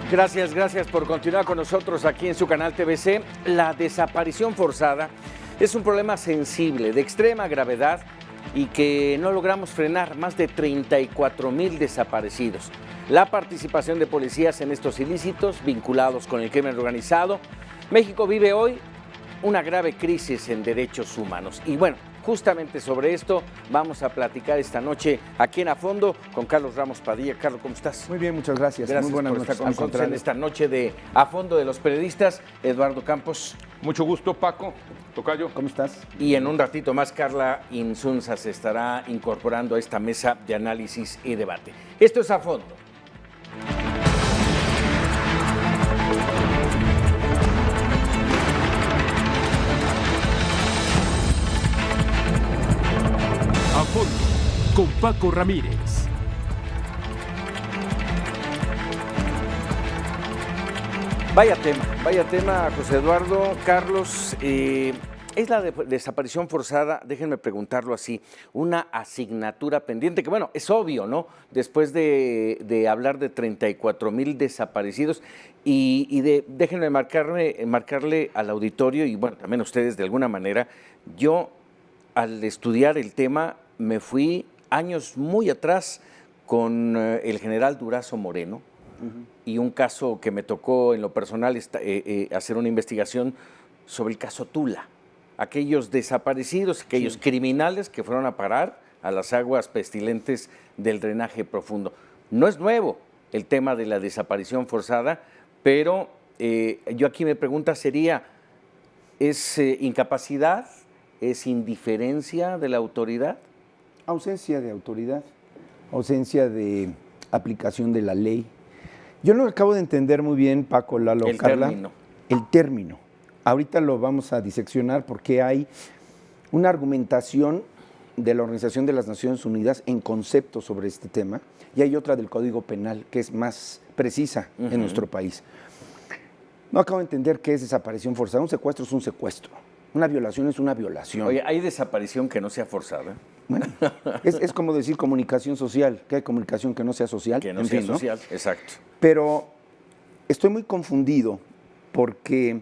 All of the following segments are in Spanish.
Gracias por continuar con nosotros aquí en su canal TVC. La desaparición forzada es un problema sensible, de extrema gravedad y que no logramos frenar. Más de 34,000 desaparecidos. La participación de policías en estos ilícitos vinculados con el crimen organizado. México vive hoy una grave crisis en derechos humanos. Y bueno, justamente sobre esto vamos a platicar esta noche aquí en A Fondo con Carlos Ramos Padilla. Carlos, ¿cómo estás? Muy bien, muchas gracias. Gracias Muy buenas por noches. estar con nosotros en esta noche de A Fondo de los periodistas. Eduardo Campos. Mucho gusto, Paco. Tocayo. ¿Cómo estás? Y en un ratito más, Carla Insunza se estará incorporando a esta mesa de análisis y debate. Esto es A Fondo. A Fondo, con Paco Ramírez. Vaya tema, José Eduardo, Carlos. Es la desaparición forzada, déjenme preguntarlo así, una asignatura pendiente, que bueno, es obvio, ¿no? Después de hablar de 34,000 desaparecidos déjenme marcarle al auditorio y bueno, también a ustedes de alguna manera, yo al estudiar el tema me fui años muy atrás con el general Durazo Moreno y un caso que me tocó en lo personal hacer una investigación sobre el caso Tula. Aquellos desaparecidos, aquellos criminales que fueron a parar a las aguas pestilentes del drenaje profundo. No es nuevo el tema de la desaparición forzada, pero yo aquí mi pregunta sería, ¿es incapacidad? ¿Es indiferencia de la autoridad? Ausencia de autoridad, ausencia de aplicación de la ley. Yo no acabo de entender muy bien, Paco, Lalo, Carla. El término. Ahorita lo vamos a diseccionar porque hay una argumentación de la Organización de las Naciones Unidas en concepto sobre este tema y hay otra del Código Penal que es más precisa en nuestro país. No acabo de entender qué es desaparición forzada. Un secuestro es un secuestro. Una violación es una violación. Oye, ¿hay desaparición que no sea forzada? Bueno, es como decir comunicación social, que hay comunicación que no sea social. Que no sea social, exacto. Pero estoy muy confundido porque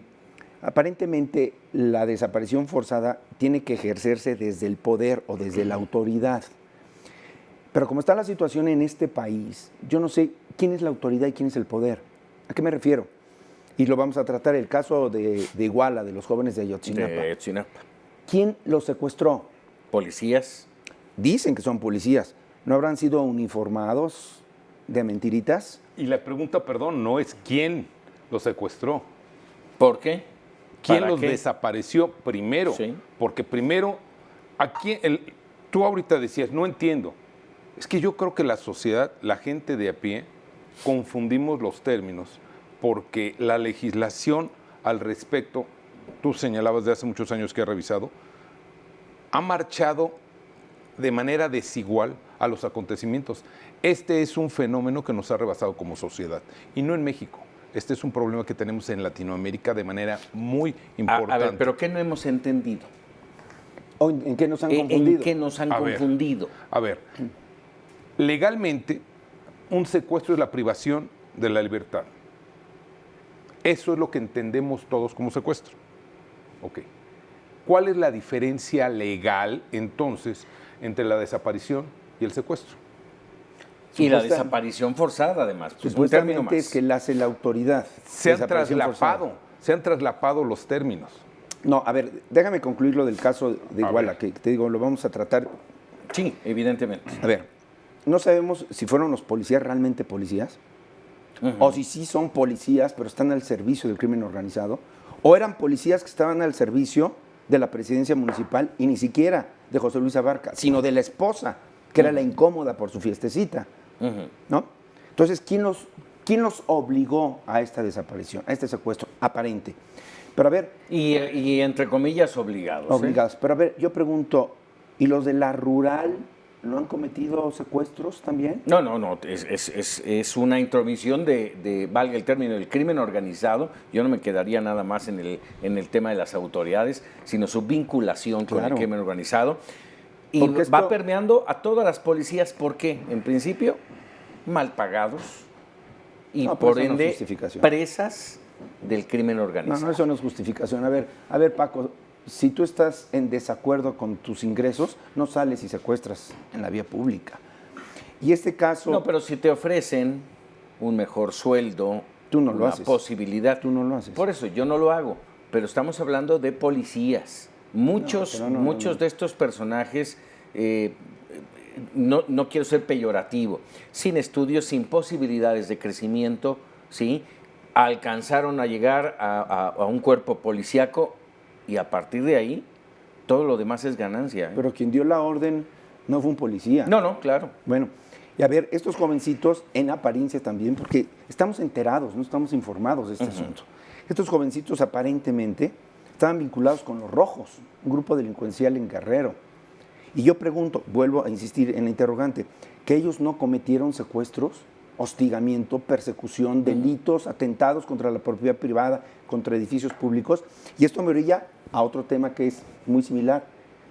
aparentemente la desaparición forzada tiene que ejercerse desde el poder o desde la autoridad. Pero como está la situación en este país, yo no sé quién es la autoridad y quién es el poder. ¿A qué me refiero? Y lo vamos a tratar, el caso de Iguala, de los jóvenes de Ayotzinapa. ¿Quién los secuestró? Policías. Dicen que son policías. ¿No habrán sido uniformados de mentiritas? Y la pregunta, perdón, no es quién los secuestró. ¿Por qué? ¿Quién los desapareció primero? Sí. Porque primero, tú ahorita decías, no entiendo. Es que yo creo que la sociedad, la gente de a pie, confundimos los términos porque la legislación al respecto, tú señalabas de hace muchos años que he revisado, ha marchado de manera desigual a los acontecimientos. Este es un fenómeno que nos ha rebasado como sociedad y no en México. Este es un problema que tenemos en Latinoamérica de manera muy importante. A ver, ¿pero qué no hemos entendido? ¿En qué nos han confundido? ¿En qué nos han confundido? A ver, legalmente un secuestro es la privación de la libertad. Eso es lo que entendemos todos como secuestro. Ok. ¿Cuál es la diferencia legal, entonces, entre la desaparición y el secuestro? Y la desaparición forzada, además. Pues supuestamente es que la hace la autoridad. Se han traslapado los términos. No, a ver, déjame concluir lo del caso de Iguala, que te digo, lo vamos a tratar. Sí, evidentemente. A ver, no sabemos si fueron los policías realmente policías, o si sí son policías, pero están al servicio del crimen organizado, o eran policías que estaban al servicio de la presidencia municipal y ni siquiera de José Luis Abarca, sino de la esposa, que era la incómoda por su fiestecita, ¿no? Entonces, ¿quién los obligó a esta desaparición, a este secuestro aparente? Pero a ver... Y entre comillas, obligados. Obligados. Pero a ver, yo pregunto, ¿y los de la rural no han cometido secuestros también? No, es una intromisión valga el término, del crimen organizado. Yo no me quedaría nada más en el tema de las autoridades, sino su vinculación con el crimen organizado. Y va permeando a todas las policías, ¿por qué? En principio, mal pagados, y No, por eso no es ende justificación. presas del crimen No, organizado. no, eso no es justificación. A ver, Paco, si tú estás en desacuerdo con tus ingresos, no sales y secuestras en la vía pública. Y este caso... No, pero si te ofrecen un mejor sueldo, Tú no lo una haces. posibilidad. Tú no lo haces. Por eso yo no lo hago, pero estamos hablando de policías. Muchos de estos personajes, no quiero ser peyorativo, sin estudios, sin posibilidades de crecimiento, ¿sí? Alcanzaron a llegar a un cuerpo policíaco y a partir de ahí todo lo demás es ganancia. Pero quien dio la orden no fue un policía. No, claro. Bueno, y a ver, estos jovencitos, en apariencia también, porque estamos enterados, no estamos informados de este asunto. Estos jovencitos aparentemente estaban vinculados con los Rojos, un grupo delincuencial en Guerrero. Y yo pregunto, vuelvo a insistir en la interrogante, que ellos no cometieron secuestros, hostigamiento, persecución, delitos, atentados contra la propiedad privada, contra edificios públicos. Y esto me orilla a otro tema que es muy similar,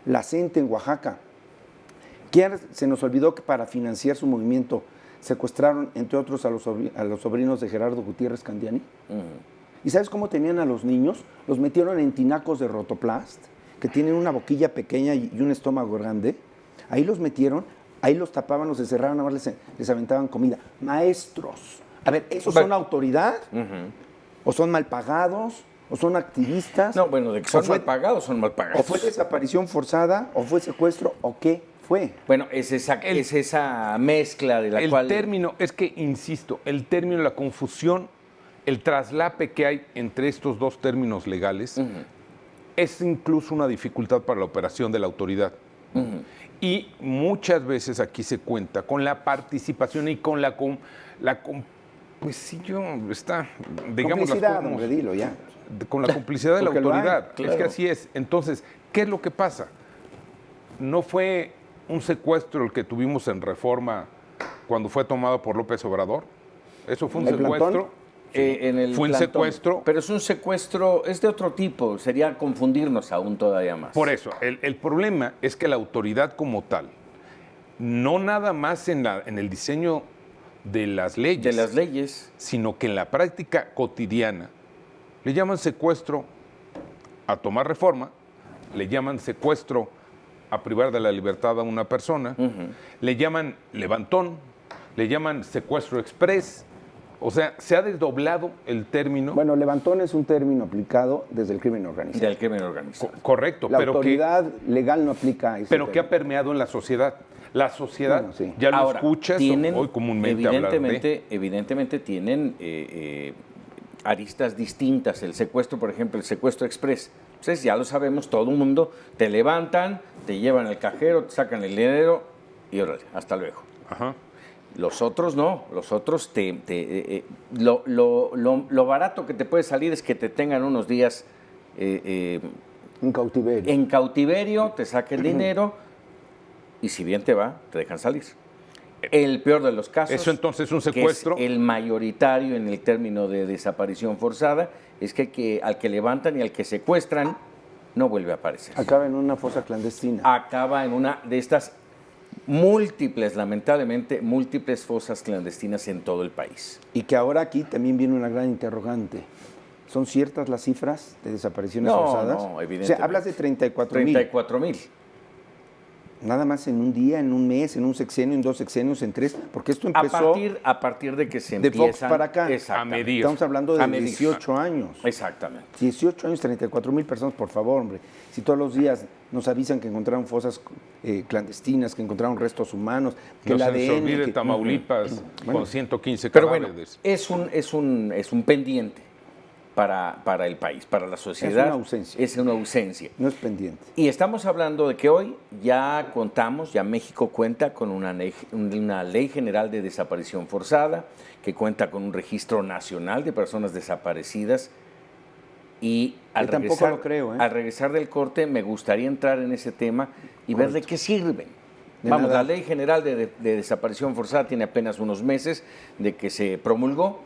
la CENTE en Oaxaca. ¿Quién se nos olvidó que para financiar su movimiento secuestraron, entre otros, a los sobrinos de Gerardo Gutiérrez Candiani? ¿Y sabes cómo tenían a los niños? Los metieron en tinacos de rotoplast, que tienen una boquilla pequeña y un estómago grande. Ahí los metieron, ahí los tapaban, los encerraban, nada más les aventaban comida. Maestros. A ver, ¿esos son autoridad? ¿O son mal pagados? ¿O son activistas? No, bueno, de que son mal pagados, son mal pagados. ¿O fue desaparición forzada? ¿O fue secuestro? ¿O qué fue? Bueno, es esa mezcla de la cual... El término, es que, insisto, el término, la confusión, el traslape que hay entre estos dos términos legales es incluso una dificultad para la operación de la autoridad. Y muchas veces aquí se cuenta con la participación y con pues sí, digamos complicidad, hombre, dilo ya. Con la complicidad de la Porque lo hay, autoridad. claro. Es que así es. Entonces, ¿qué es lo que pasa? No fue un secuestro el que tuvimos en Reforma cuando fue tomado por López Obrador. Eso fue un ¿El secuestro. plantón? Fue un secuestro. Pero es un secuestro, es de otro tipo, sería confundirnos aún todavía más. Por eso, el problema es que la autoridad como tal, no nada más en el diseño de las leyes, sino que en la práctica cotidiana, le llaman secuestro a tomar Reforma, le llaman secuestro a privar de la libertad a una persona, le llaman levantón, le llaman secuestro express. O sea, se ha desdoblado el término. Bueno, levantón es un término aplicado desde el crimen organizado. Del crimen organizado. Correcto, La pero autoridad legal no aplica ese pero que ha término. permeado en la sociedad. La sociedad, Bueno, sí. ya lo Ahora, escuchas hoy comúnmente hablar de... Evidentemente tienen aristas distintas. El secuestro, por ejemplo, el secuestro express. Entonces ya lo sabemos, todo el mundo, te levantan, te llevan al cajero, te sacan el dinero y órale, hasta luego. Ajá. Los otros no, los otros lo barato que te puede salir es que te tengan unos días En cautiverio. en cautiverio, te saquen dinero y si bien te va, te dejan salir. El peor de los casos, Eso entonces es un que secuestro. es el mayoritario en el término de desaparición forzada, es que al que levantan y al que secuestran no vuelve a aparecer. Acaba en una fosa clandestina. Acaba en una de estas múltiples, lamentablemente, múltiples fosas clandestinas en todo el país. Y que ahora aquí también viene una gran interrogante. ¿Son ciertas las cifras de desapariciones forzadas? No, evidentemente. O sea, hablas de 34,000. 34,000. Nada más en un día, en un mes, en un sexenio, en 2 sexenios, en 3, porque esto empezó A partir de que se de empiezan... Fox para acá. Exactamente. A medir. Estamos hablando A de medir. 18 años. Exactamente. 18 años, 34,000 personas, por favor, hombre. Si todos los días nos avisan que encontraron fosas clandestinas, que encontraron restos humanos, que No el se ADN... nos olvide que- Tamaulipas Bueno, con 115 Pero bueno, cadáveres. es un pendiente para el país, para la sociedad. una ausencia. Es una ausencia. No es pendiente. Y estamos hablando de que hoy ya México cuenta con una ley general de desaparición forzada, que cuenta con un registro nacional de personas desaparecidas. Y Yo tampoco lo creo, ¿eh? al regresar del corte me gustaría entrar en ese tema y ver de qué sirven. De Vamos, nada. la ley general de desaparición forzada tiene apenas unos meses de que se promulgó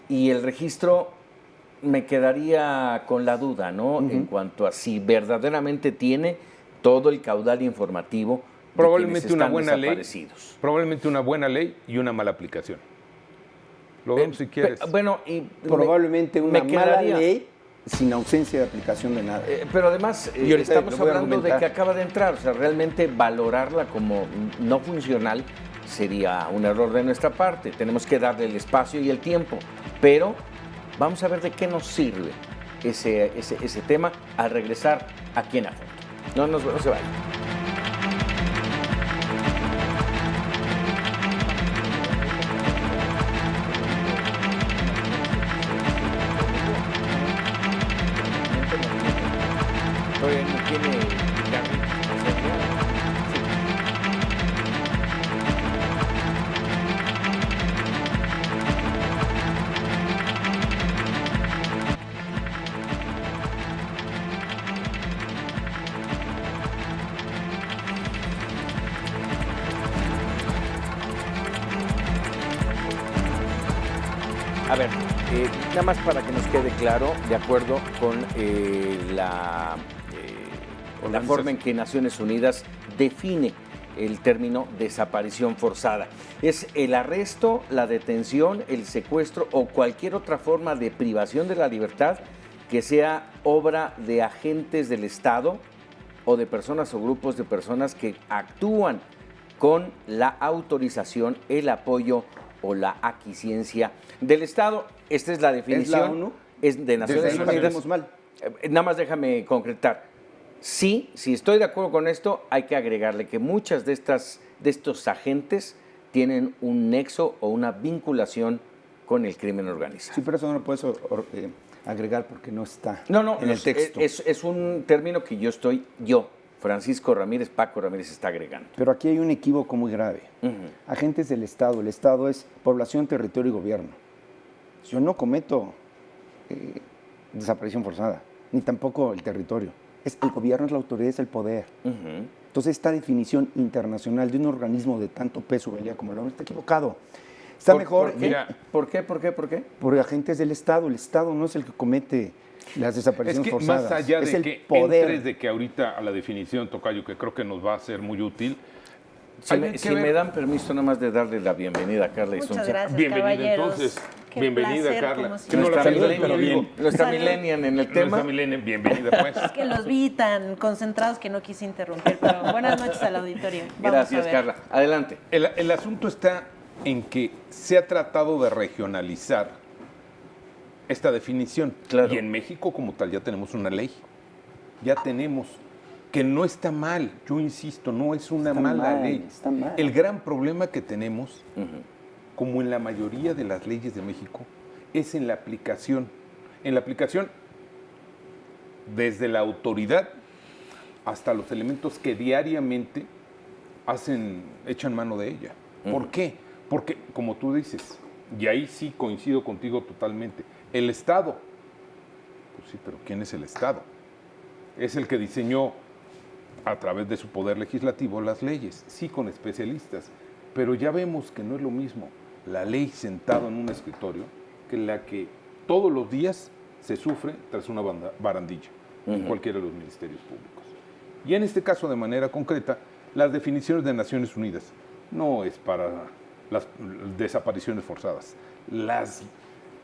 y el registro me quedaría con la duda, ¿no? En cuanto a si verdaderamente tiene todo el caudal informativo de Probablemente quienes una están buena ley. desaparecidos. Probablemente una buena ley y una mala aplicación. Lo vemos si quieres. Bueno, y probablemente me una mala quedaría- ley sin ausencia de aplicación de nada. Pero además Y ahorita estamos lo voy a hablando de argumentar. que acaba de entrar, o sea, realmente valorarla como no funcional sería un error de nuestra parte. Tenemos que darle el espacio y el tiempo, pero vamos a ver de qué nos sirve ese tema al regresar aquí en A Fondo. No se vayan. Todavía no tiene carrito, o sea, sí. A ver, nada más para que nos quede claro, de acuerdo con la forma en que Naciones Unidas define el término desaparición forzada. Es el arresto, la detención, el secuestro o cualquier otra forma de privación de la libertad que sea obra de agentes del Estado o de personas o grupos de personas que actúan con la autorización, el apoyo o la aquiescencia del Estado. Esta es la definición. ¿Es la ONU? Es de Naciones Desde ahí Unidas. partimos mal. Nada más déjame concretar. Sí, si estoy de acuerdo con esto, hay que agregarle que muchas de estos agentes tienen un nexo o una vinculación con el crimen organizado. Sí, pero eso no lo puedes agregar porque no está No, en el texto. Es un término que Francisco Ramírez, Paco Ramírez está agregando. Pero aquí hay un equívoco muy grave. Agentes del Estado. El Estado es población, territorio y gobierno. Yo no cometo desaparición forzada, ni tampoco el territorio. El gobierno, es la autoridad, es el poder. Entonces, esta definición internacional de un organismo de tanto peso, valía como la ONU, está equivocado. Está mejor. ¿Por qué? Por agentes del Estado. El Estado no es el que comete las desapariciones Es que forzadas. más allá es de el que poder. entres de que ahorita a la definición, Tocayo, que creo que nos va a ser muy útil. Si me dan permiso nada más de darle la bienvenida a Carla Muchas Isunza. gracias, Bienvenida caballeros. entonces. Qué Bienvenida, placer, Carla. como Que no la siempre. saludo, pero bien. Nuestra Salud. millennial en el tema. Nuestra milenia, bienvenida pues. Es que los vi tan concentrados que no quise interrumpir, pero buenas noches al auditorio. Vamos Gracias, a ver. Carla. Adelante. El asunto está en que se ha tratado de regionalizar esta definición. Claro. Y en México como tal ya tenemos una ley. Ya tenemos que no está mal. Yo insisto, no es una Está mala mal, ley. está mal. El gran problema que tenemos, como en la mayoría de las leyes de México, es en la aplicación. En la aplicación desde la autoridad hasta los elementos que diariamente echan mano de ella. ¿Por qué? Porque, como tú dices, y ahí sí coincido contigo totalmente, el Estado, pues sí, pero ¿quién es el Estado? Es el que diseñó a través de su poder legislativo las leyes, sí con especialistas, pero ya vemos que no es lo mismo la ley sentado en un escritorio que la que todos los días se sufre tras una barandilla en cualquiera de los ministerios públicos. Y en este caso, de manera concreta, las definiciones de Naciones Unidas no es para las desapariciones forzadas. Las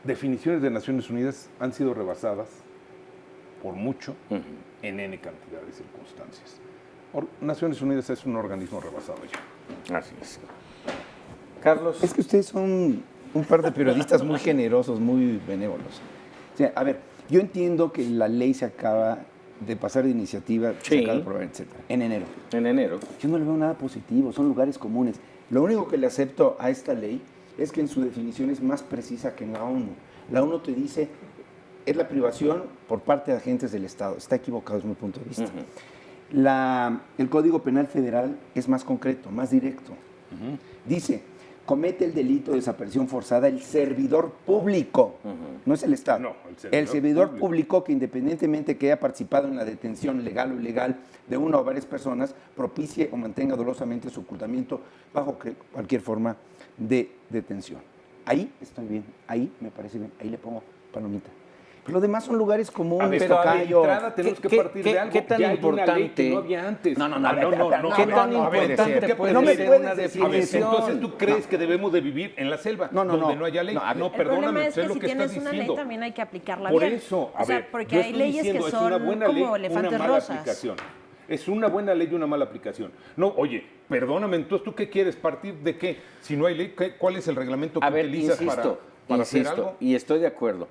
definiciones de Naciones Unidas han sido rebasadas por mucho en N cantidad de circunstancias. Naciones Unidas es un organismo rebasado ya. Así es. Carlos. Es que ustedes son un par de periodistas muy generosos, muy benévolos. O sea, a ver, yo entiendo que la ley se acaba de pasar de iniciativa, Sí. se acaba de aprobar, etc. En enero. En enero. Yo no le veo nada positivo, son lugares comunes. Lo único que le acepto a esta ley es que en su definición es más precisa que en la ONU. La ONU te dice, es la privación por parte de agentes del Estado. Está equivocado desde mi punto de vista. El Código Penal Federal es más concreto, más directo. Dice, comete el delito de desaparición forzada el servidor público, no es el Estado. No, el servidor público que independientemente que haya participado en la detención legal o ilegal de una o varias personas, propicie o mantenga dolosamente su ocultamiento bajo cualquier forma de detención. Ahí estoy bien, ahí me parece bien, ahí le pongo palomita. Lo demás son lugares comunes, A ver, pero a la tocayo. entrada tenemos que partir de algo. ¿Qué tan Ya hay una ley importante? que no había antes. No, ¿Qué tan importante puede no me ser puedes una decir A ver, definición? entonces tú crees que debemos de vivir en la selva, No, donde no haya ley. No, a ver, No, El problema perdóname, es sé que lo si que estás tienes una ley diciendo. también hay que aplicarla Por bien. eso, a o sea, ver, porque yo hay estoy leyes diciendo, que es una son buena ley, como una elefantes mala rosas. aplicación. Es una buena ley y una mala aplicación. No, oye, perdóname, entonces ¿tú qué quieres? ¿Partir de qué? Si no hay ley, ¿cuál es el reglamento que A ver, utilizas para hacer algo? y estoy de acuerdo.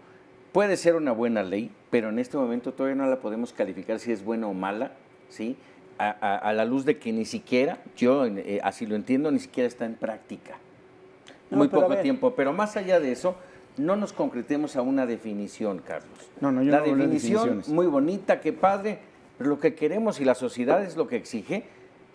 Puede ser una buena ley, pero en este momento todavía no la podemos calificar si es buena o mala, ¿sí? A la luz de que ni siquiera, yo así lo entiendo, ni siquiera está en práctica. No, Muy pero a poco ver. tiempo. Pero más allá de eso, no nos concretemos a una definición, Carlos. No, yo la no hablo de definición, definiciones. muy bonita, qué padre, pero lo que queremos y la sociedad es lo que exige,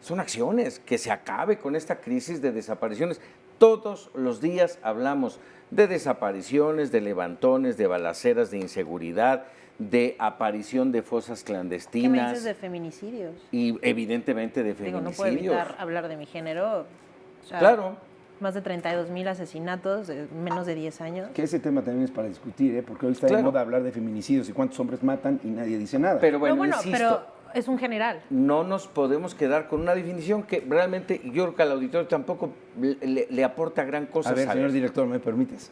son acciones, que se acabe con esta crisis de desapariciones. Todos los días hablamos de desapariciones, de levantones, de balaceras, de inseguridad, de aparición de fosas ¿Qué me clandestinas dices de feminicidios? y evidentemente de Digo, no feminicidios. puedo evitar hablar de mi género. O sea, Claro. Más de 32,000 asesinatos en menos de 10 años. Que ese tema también es para discutir, ¿eh? Porque hoy está de Claro. moda hablar de feminicidios y cuántos hombres matan y nadie dice nada. Pero bueno, No, insisto, pero es un general. no nos podemos quedar con una definición que realmente yo creo que al auditorio tampoco le aporta gran cosa. a ver, saber. señor director, ¿me permites?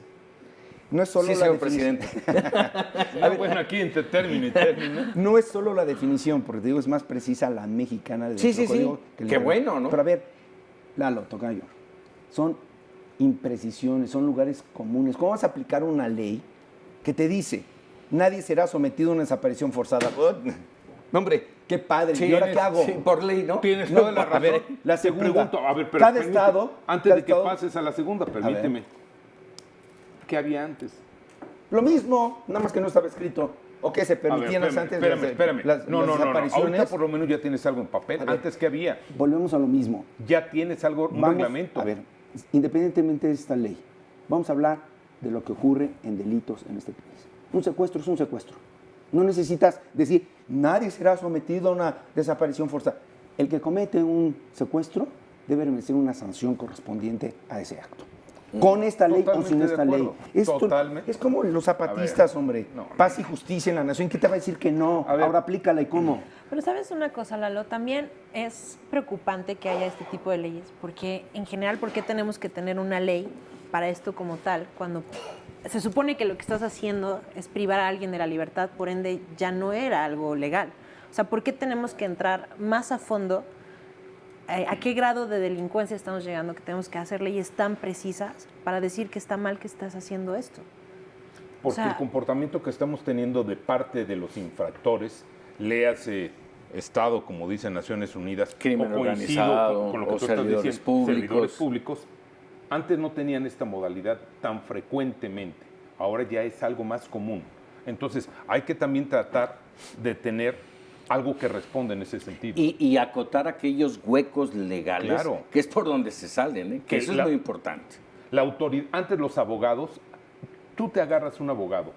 No es solo Sí, la señor definición. presidente. No, bueno, aquí entre término y término. No es solo la definición, porque te digo, es más precisa la mexicana del Sí, sí, sí. código que el Qué de- bueno, ¿no? Pero a ver, Lalo, tocayo, son imprecisiones, son lugares comunes. ¿Cómo vas a aplicar una ley que te dice, nadie será sometido a una desaparición forzada? No, hombre, qué padre. ¿Y ahora qué hago? Sí, por ley, ¿no? Tienes No, toda la a razón. ver, la Te segunda. pregunto, a ver, pero Cada permíteme, estado- antes cada de que estado- pases a la segunda, permíteme. ¿Qué había antes? Lo mismo, nada más que no estaba escrito. ¿O qué se A ver, permitían espérame, antes espérame, espérame. las No. desapariciones? Ahorita por lo menos ya tienes algo en papel. A ver. Antes que había, Volvemos a lo mismo. ya tienes algo, un Vamos, reglamento. A ver, independientemente de esta ley, vamos a hablar de lo que ocurre en delitos en este país. Un secuestro es un secuestro. No necesitas decir, nadie será sometido a una desaparición forzada. El que comete un secuestro debe merecer una sanción correspondiente a ese acto. Con esta ley o sin Totalmente de esta ley. acuerdo. Esto Totalmente. es como los zapatistas, A ver, hombre. no. Paz y justicia en la nación. ¿Qué te va a decir que no? A ver. Ahora aplícala y cómo. Pero sabes una cosa, Lalo, también es preocupante que haya este tipo de leyes, porque en general, ¿por qué tenemos que tener una ley para esto como tal, cuando se supone que lo que estás haciendo es privar a alguien de la libertad, por ende ya no era algo legal? O sea, ¿por qué tenemos que entrar más a fondo? ¿A qué grado de delincuencia estamos llegando que tenemos que hacer leyes tan precisas para decir que está mal que estás haciendo esto? Porque O sea, el comportamiento que estamos teniendo de parte de los infractores, léase Estado, como dicen Naciones Unidas, Crimen o coincido organizado, con lo o que tú estás servidores diciendo, públicos. servidores públicos, antes no tenían esta modalidad tan frecuentemente, ahora ya es algo más común. Entonces, hay que también tratar de tener algo que responda en ese sentido. Y acotar aquellos huecos legales, Claro. que es por donde se salen, ¿eh? Que Que eso es la- muy importante. La autoridad, antes los abogados, tú te agarras un abogado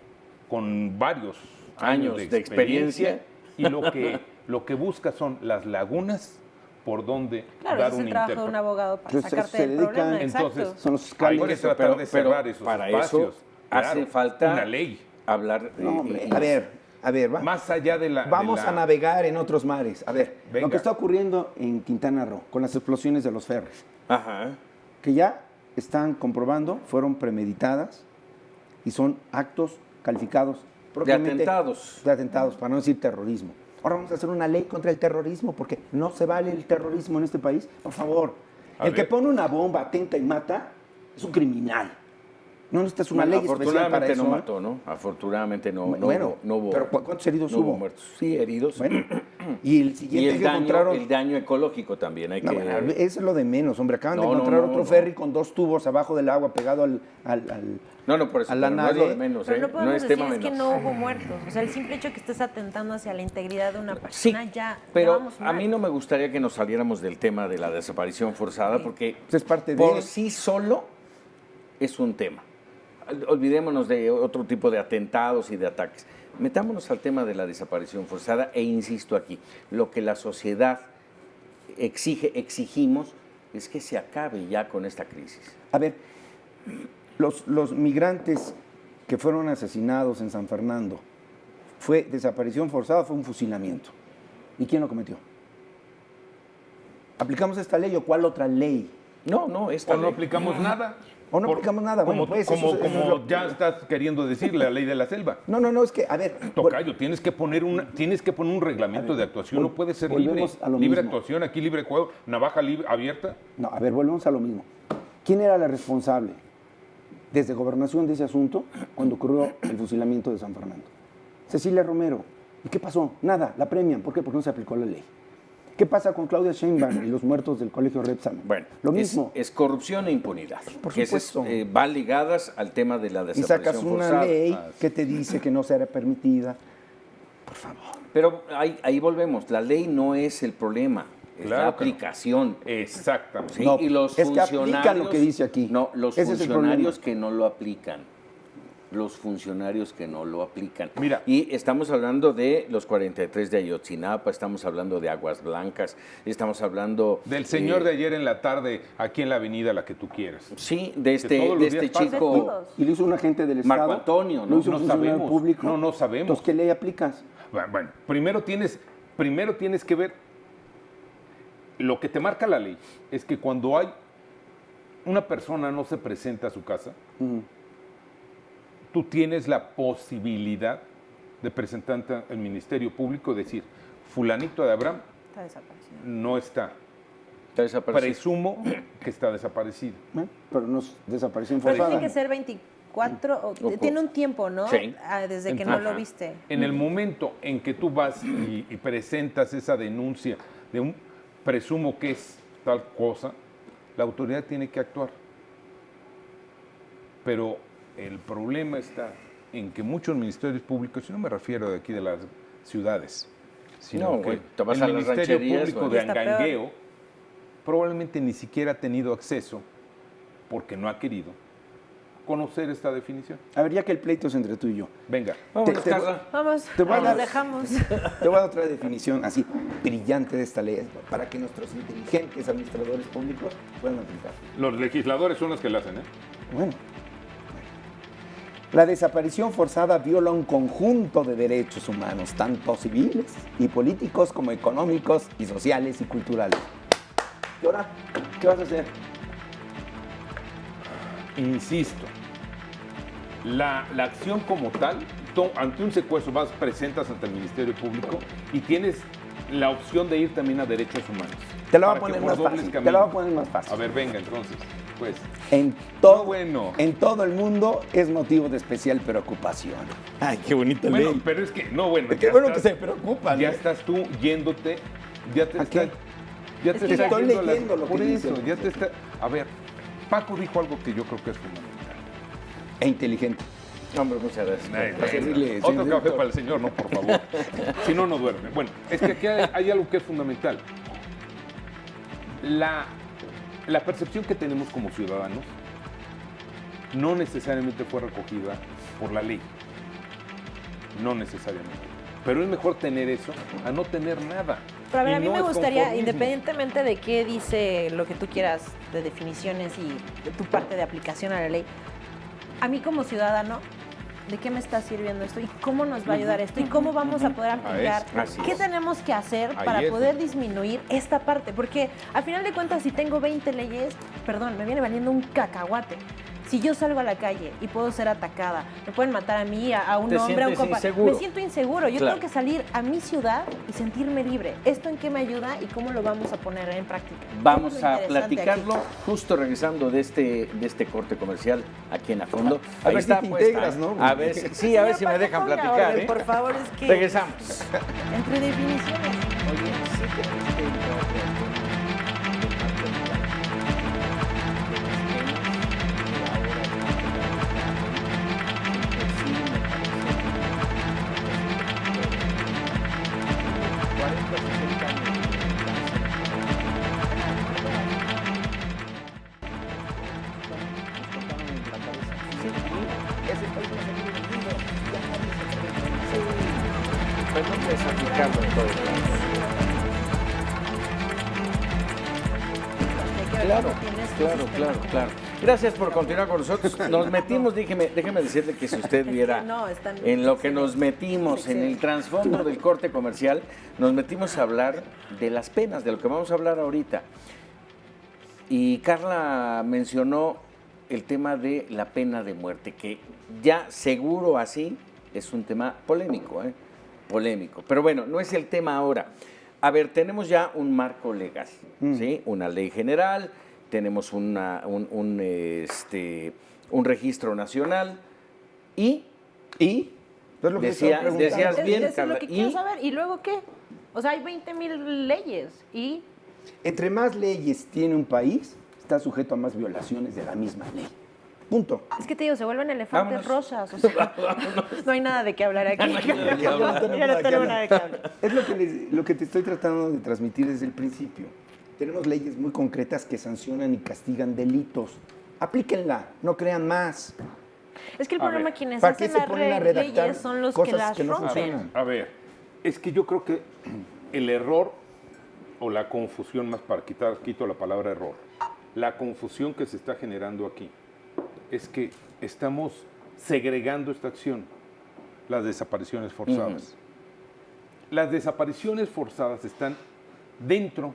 con varios años de experiencia y lo que busca son las lagunas por donde claro, dar ese es un el trabajo de intérprete. un abogado para Entonces, sacarte se del dedican- problema. Entonces, Exacto. Son los Hay fiscales. que tratar de cerrar esos para espacios. eso hace Claro, falta una ley. hablar. No, hombre, a ver, Más allá de la... vamos a navegar en otros mares. A ver, Venga. lo que está ocurriendo en Quintana Roo con las explosiones de los ferries, Ajá. que ya están comprobando, fueron premeditadas y son actos calificados propiamente atentados. de atentados, para no decir terrorismo. Ahora vamos a hacer una ley contra el terrorismo, porque no se vale el terrorismo en este país. Por favor, A el que ver. pone una bomba, atenta y mata, es un criminal. No necesitas una Bueno, ley especial para afortunadamente eso. no ¿eh? mató, ¿no? Afortunadamente no, Bueno, no hubo. pero ¿cuántos heridos no hubo hubo? muertos. Sí, heridos. Bueno, y el y siguiente el que daño, encontraron... el daño ecológico también. Hay No, que. bueno, eso es lo de menos, hombre. Acaban de No, no, encontrar no, otro no. ferry con 2 tubos abajo del agua pegado al No, por eso. a la pero no es lo nave. de menos, Pero ¿eh? no podemos es decir tema es que menor. no hubo muertos. O sea, el simple hecho que estés atentando hacia la integridad de una Sí, persona ya pero vamos a mal. mí no me gustaría que nos saliéramos del tema de la desaparición forzada porque Es parte de... por sí solo es un tema. Olvidémonos de otro tipo de atentados y de ataques. Metámonos al tema de la desaparición forzada e insisto aquí, lo que la sociedad exigimos es que se acabe ya con esta crisis. A ver, los migrantes que fueron asesinados en San Fernando, fue desaparición forzada, fue un fusilamiento. ¿Y quién lo cometió? ¿Aplicamos esta ley o cuál otra ley? No, esta O no aplicamos nada. O no aplicamos nada. Bueno, Como, pues, como, eso es como lo- ya estás queriendo decir, la ley de la selva. No, es que, a ver. Tocayo, tienes que poner un reglamento de actuación, no puede ser libre. volvemos a lo Libre mismo. actuación, aquí libre juego, navaja abierta. No, a ver, volvemos a lo mismo. ¿Quién era la responsable desde gobernación de ese asunto cuando ocurrió el fusilamiento de San Fernando? Cecilia Romero. ¿Y qué pasó? Nada, la premian. ¿Por qué? Porque no se aplicó la ley. ¿Qué pasa con Claudia Sheinbaum y los muertos del colegio Repsamen? Bueno, lo mismo. Es corrupción e impunidad. Por Que esas, supuesto. van ligadas al tema de la Y sacas desaparición una forzada. ley que te dice que no será permitida. Por favor. Pero ahí volvemos. La ley no es el problema, es Claro la que no. aplicación. Exactamente. Sí, No, y los es que aplican funcionarios lo que dice aquí. No, los Ese es el funcionarios problema. que no lo aplican. Los funcionarios que no lo aplican. Mira. Y estamos hablando de los 43 de Ayotzinapa, estamos hablando de Aguas Blancas, estamos hablando Del señor de ayer en la tarde, aquí en la avenida, la que tú quieras. Sí, de todos los de días este pasa. De chico. todos. Y lo hizo un agente del Marco Estado. Antonio, ¿no? Lo hizo No un funcionario sabemos. público. No sabemos. Entonces, ¿qué ley aplicas? Bueno, primero tienes que ver, lo que te marca la ley es que cuando hay una persona no se presenta a su casa, tú tienes la posibilidad de presentarte al Ministerio Público y decir, fulanito de Abraham Está desaparecido. no está. Está desaparecido. Presumo que está desaparecido. Pero no es desaparición Pero forzada. tiene que ser 24, tiene un tiempo, ¿no? Sí. Desde que no lo Ajá. viste. En el momento en que tú vas y presentas esa denuncia de un presumo que es tal cosa, la autoridad tiene que actuar. Pero el problema está en que muchos ministerios públicos, y no me refiero de aquí de las ciudades, sino No, que güey, te vas el a las Ministerio rancherías, Público güey. de Está peor. Angangueo probablemente ni siquiera ha tenido acceso, porque no ha querido, conocer esta definición. A ver, ya que el pleito es entre tú y yo. Venga. Vámonos, Te- Carla. Vamos, Te voy a nos dar- dejamos. Te voy a dar otra definición así brillante de esta ley para que nuestros inteligentes administradores públicos puedan aplicar. Los legisladores son los que la hacen, ¿eh? Bueno. La desaparición forzada viola un conjunto de derechos humanos, tanto civiles y políticos como económicos y sociales y culturales. ¿Y ahora qué vas a hacer? Insisto, la acción como tal, ante un secuestro vas, presentas ante el Ministerio Público y tienes la opción de ir también a derechos humanos. Te la voy a Para que poner por más dobles fácil. Te caminos. la voy a poner más fácil. A ver, venga, entonces, pues. En todo, bueno. en todo el mundo es motivo de especial preocupación. Ay, qué bonita Bueno, ley. pero es que, no, bueno. Qué ya bueno que estás- se preocupan. Ya ¿eh? estás tú yéndote, ya te ¿A está. qué? Ya te que está estoy yendo leyendo lo que por dice. eso, ya te está. A ver, Paco dijo algo que yo creo que es fundamental. E inteligente. Hombre, muchas gracias. Para servirle, Otro señor café director. para el señor, no, por favor. Si no, no duerme. Bueno, es que aquí hay algo que es fundamental. La percepción que tenemos como ciudadanos no necesariamente fue recogida por la ley. No necesariamente. Pero es mejor tener eso a no tener nada. Pero a ver, Y a mí no me es gustaría, conformismo. independientemente de qué dice lo que tú quieras de definiciones y de tu parte de aplicación a la ley, a mí como ciudadano, ¿de qué me está sirviendo esto? ¿Y cómo nos va a ayudar esto? ¿Y cómo vamos a poder aplicar? así ¿Qué es. tenemos que hacer Ahí para es. poder disminuir esta parte? Porque al final de cuentas, si tengo 20 leyes, perdón, me viene valiendo un cacahuate. Si yo salgo a la calle y puedo ser atacada, me pueden matar a mí, a un Te hombre, a un sientes compa. inseguro. Me siento inseguro. Yo Claro. tengo que salir a mi ciudad y sentirme libre. ¿Esto en qué me ayuda y cómo lo vamos a poner en práctica? Vamos Eso es lo a interesante platicarlo aquí. justo regresando de este corte comercial aquí en A Fondo. A ver si te integras, ¿no? A ver, sí, a ver si me Señor dejan Paco, ponga platicar. orden, ¿eh? Por favor, es que Regresamos. entre definiciones. Oye, sí tenemos que entrar de acuerdo. Pero no puedes aplicarlo en todo el mundo. Hay que ver Claro, cómo tienes tu claro, sistema claro, como claro. Gracias por continuar con nosotros. Nos metimos, déjeme decirle que si usted viera en lo que nos metimos, en el trasfondo del corte comercial, nos metimos a hablar de las penas, de lo que vamos a hablar ahorita. Y Carla mencionó el tema de la pena de muerte, que ya seguro así es un tema polémico, polémico. Pero bueno, no es el tema ahora. A ver, tenemos ya un marco legal, ¿sí? Una ley general, tenemos un registro nacional y Es lo que decías bien, es Carla. lo que quiero saber. ¿Y luego qué? O sea, hay 20,000 leyes y... Entre más leyes tiene un país, está sujeto a más violaciones de la misma ley. Punto. Es que te digo, se vuelven elefantes Vámonos. rosas. O sea, no hay nada de qué hablar aquí. Ya no tenemos nada de qué hablar. Es lo que te estoy tratando de transmitir desde el principio. Tenemos leyes muy concretas que sancionan y castigan delitos. Aplíquenla, no crean más. Es que el problema quienes ¿para qué hacen se las ponen a redactar leyes son los que cosas las que no rompen. funcionan? A ver, es que yo creo que el error o la confusión, más para quito la palabra error, la confusión que se está generando aquí es que estamos segregando esta acción, las desapariciones forzadas. Las desapariciones forzadas están dentro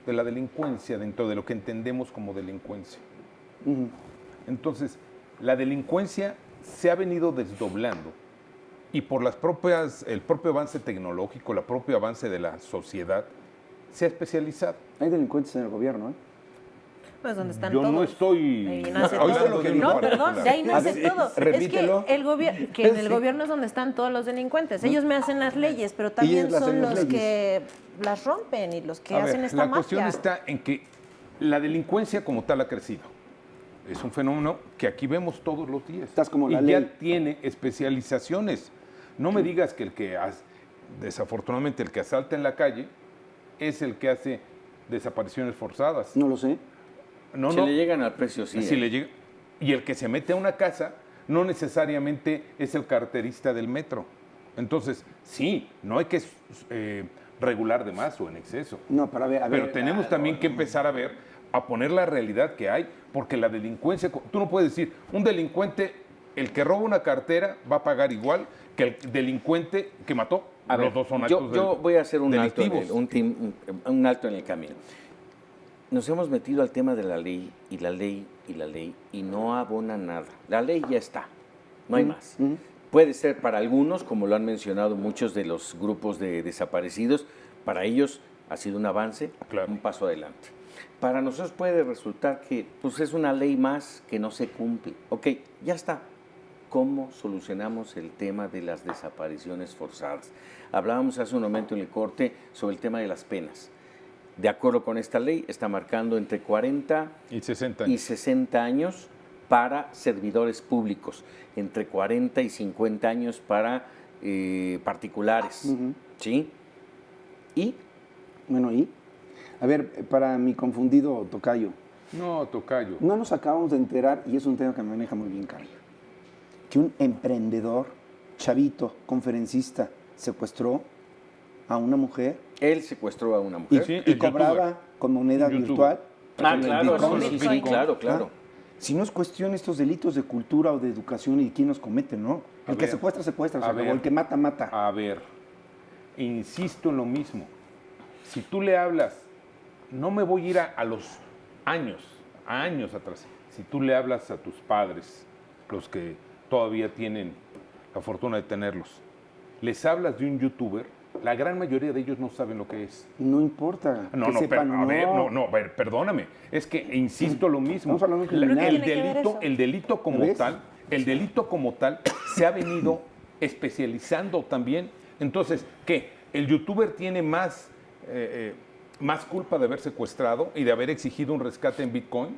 de la delincuencia, dentro de lo que entendemos como delincuencia. Entonces, la delincuencia se ha venido desdoblando y por el propio avance tecnológico, el propio avance de la sociedad, se ha especializado. Hay delincuentes en el gobierno, ¿eh? Pues donde están Yo todos. no estoy Ahí nace hablando todo. de un No, particular. perdón, de ahí nace todo. repítelo. Es que en el gobierno es donde están todos los delincuentes. Ellos me hacen las leyes, pero también ellos hacen son las los leyes. que las rompen y los que A ver, hacen esta la mafia. cuestión está en que la delincuencia como tal ha crecido. Es un fenómeno que aquí vemos todos los días. Estás como la y ley. ya tiene especializaciones. No me digas que desafortunadamente el que asalta en la calle es el que hace desapariciones forzadas. No lo sé. No, Si no. le llegan al precio, sí. Si le llega. Y el que se mete a una casa no necesariamente es el carterista del metro. Entonces, sí, no hay que regular de más o en exceso. No, para ver, a ver. Pero tenemos también que empezar a poner la realidad que hay, porque la delincuencia, tú no puedes decir, un delincuente, el que roba una cartera va a pagar igual que el delincuente que mató. A ver, Los dos son actos yo voy a hacer un alto, delictivos. un alto en el camino. Nos hemos metido al tema de la ley y la ley y la ley y no abona nada. La ley ya está, no hay más. Puede ser para algunos, como lo han mencionado muchos de los grupos de desaparecidos, para ellos ha sido un avance, Claro. un paso adelante. Para nosotros puede resultar que pues, es una ley más que no se cumple. Ok, ya está. ¿Cómo solucionamos el tema de las desapariciones forzadas? Hablábamos hace un momento en el corte sobre el tema de las penas. De acuerdo con esta ley, está marcando entre 40 Y 60 y años. 60 años para servidores públicos, entre 40 y 50 años para particulares. ¿Sí? ¿Y? Bueno, ¿y? A ver, para mi confundido tocayo, No, tocayo. no nos acabamos de enterar, y es un tema que me maneja muy bien, Carla, que un emprendedor, chavito, conferencista, secuestró a una mujer Él secuestró a una y, mujer. Sí, y el cobraba youtuber. con moneda Un youtuber. virtual. Ah, con el claro, Bitcoin. sí, sí, claro, claro. Si no es cuestión estos delitos de cultura o de educación y quién los comete, ¿no? El que ver, secuestra, secuestra, se a acabó. ver. El que mata, mata. A ver, insisto en lo mismo. Si tú le hablas, no me voy a ir a los años atrás. Si tú le hablas a tus padres, los que todavía tienen la fortuna de tenerlos, les hablas de un youtuber, la gran mayoría de ellos no saben lo que es. No importa. No, que no, sepan, a ver, perdóname. Es que insisto lo mismo. Estamos hablando de un criminal. ¿Qué tiene que ver eso? El delito como ¿Ves? tal, el delito como tal se ha venido especializando también. Entonces, ¿qué? ¿El youtuber tiene más culpa de haber secuestrado y de haber exigido un rescate en Bitcoin?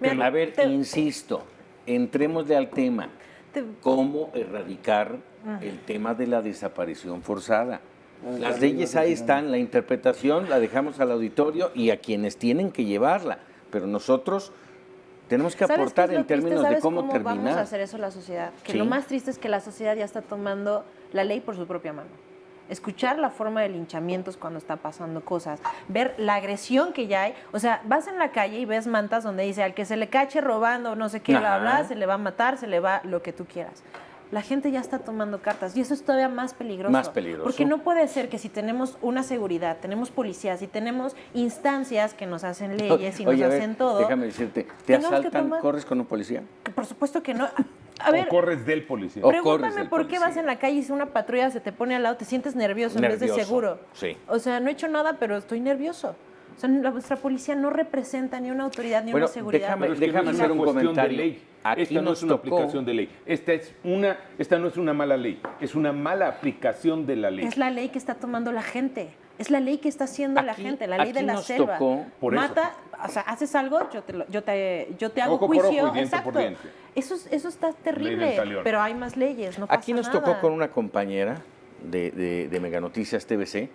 Mira, A ver, insisto, entrémosle al tema. te- ¿Cómo erradicar el tema de la desaparición forzada? Las leyes ahí están, la interpretación la dejamos al auditorio y a quienes tienen que llevarla, pero nosotros tenemos que ¿Sabes aportar qué es lo en triste? términos de ¿Sabes cómo vamos a terminar. hacer eso la sociedad? Que Sí. lo más triste es que la sociedad ya está tomando la ley por su propia mano. escuchar la forma de linchamientos cuando está pasando cosas, ver la agresión que ya hay. O sea, vas en la calle y ves mantas donde dice al que se le cache robando, no sé qué, bla, bla, se le va a matar, se le va lo que tú quieras. La gente ya está tomando cartas y eso es todavía más peligroso. Más peligroso. Porque no puede ser que si tenemos una seguridad, tenemos policías y tenemos instancias que nos hacen leyes y nos hacen todo. Déjame decirte, ¿te asaltan, corres con un policía? Por supuesto que no. A ver, o corres del policía. Pregúntame por qué vas en la calle y si una patrulla se te pone al lado, te sientes nervioso en vez de seguro. Sí. O sea, no he hecho nada, pero estoy nervioso. O sea, nuestra policía no representa ni una autoridad ni una seguridad. Déjame hacer un comentario. De ley. Aquí esta no es una aplicación de ley. Esta no es una mala ley. Es una mala aplicación de la ley. Es la ley que está tomando la gente. Es la ley que está haciendo la gente, la ley de la selva. Mata, o sea, haces algo, yo te hago ojo juicio. por ojo y diente exacto. por diente. Eso está terrible, pero hay más leyes, no pasa nada. Aquí nos tocó con una compañera de Mega Noticias TVC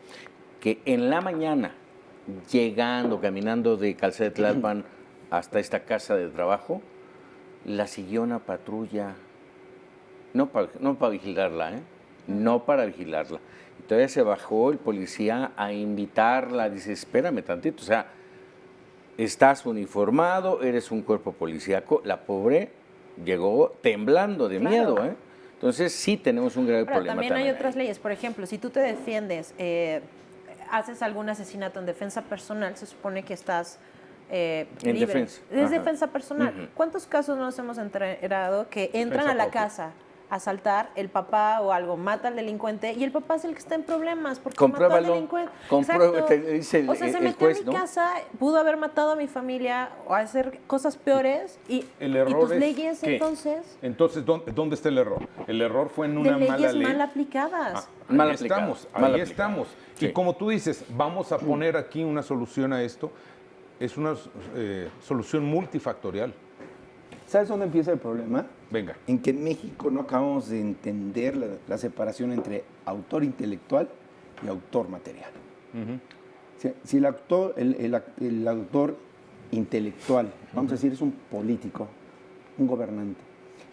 que en la mañana, caminando de Calzada de Tlalpan hasta esta casa de trabajo, la siguió una patrulla, no para vigilarla, no para vigilarla. Y todavía se bajó el policía a invitarla, dice, espérame tantito, o sea, estás uniformado, eres un cuerpo policíaco, la pobre llegó temblando de miedo, Entonces sí tenemos un grave problema. También hay otras leyes, por ejemplo, si tú te defiendes, haces algún asesinato en defensa personal, se supone que estás libre. Defensa. Es defensa personal. ¿Cuántos casos nos hemos enterado que entran a la casa a asaltar, el papá o algo mata al delincuente y el papá es el que está en problemas porque mató al delincuente? Compruébalo, dice o sea, se metió juez, en mi casa, pudo haber matado a mi familia o hacer cosas peores y tus leyes ¿qué? Entonces, ¿dónde está el error? El error fue en una mala ley. De leyes mal aplicadas. Ahí estamos. Sí. Y como tú dices, vamos a poner aquí una solución a esto. Es una solución multifactorial. ¿Sabes dónde empieza el problema? Venga. En que en México no acabamos de entender la separación entre autor intelectual y autor material. Si el autor intelectual, vamos a decir, es un político, un gobernante,